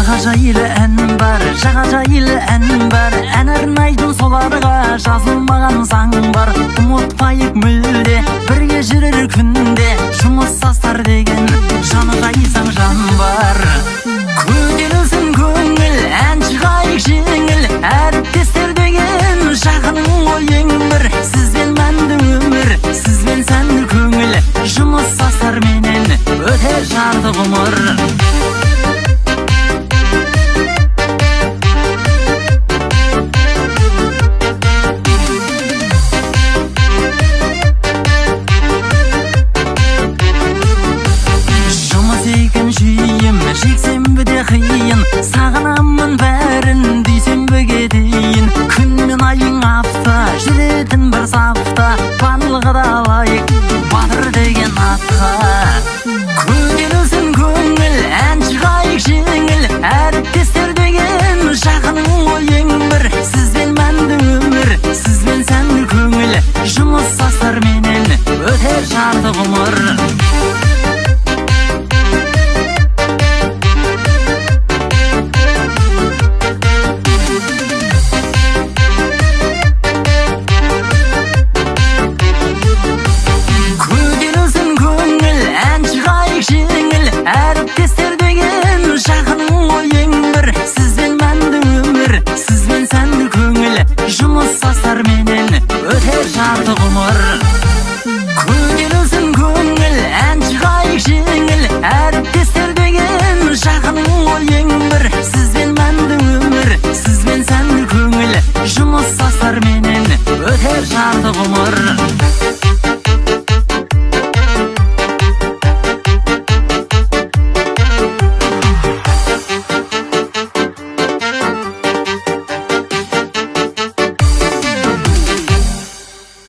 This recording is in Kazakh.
жайлы ән бар, жаға жайлы ән бар. Ән арнайтын соларға жазылмаған заң бар. Ұмытпайық мүлде, бірге жүрер күнде. Жұмыс састар деген жаны жайсаң жан бар. Көтерілсін көңіл, ән шығайық жеңіл. Әріптестер деген жақының ғой ең бір. Сізбен мәнді өмір, сізбен сәнді көңіл. Жұмыс састар менен өте жарты ғұмыр. Жексенбіде қиын, сағынамын бәрін дүйсенбіге дейін. Күн мен айың апта, жүретін бір сапта. Барлығы да лайық батыр деген атқа. Көтерілсін көңіл, ән шығайық жеңіл. Әріптестер деген жақының ғой ең бір. Сізбен мәнді өмір, сізбен сәнді көңіл. Жұмыс састар менен өте жарты ғұмыр. Әріптестер деген жақының ғой ең бір. Сізбен мәнді өмір, сізбен сәнді көңіл. Жұмыс састар менен өте жарты ғұмыр. Көтерілсін көңіл, ән шығайық жеңіл. Әріптестер деген жақының ғой ең бір. Сізбен мәнді өмір, сізбен сәнді көңіл. Жұмыс састар менен өте жарты ғұмыр.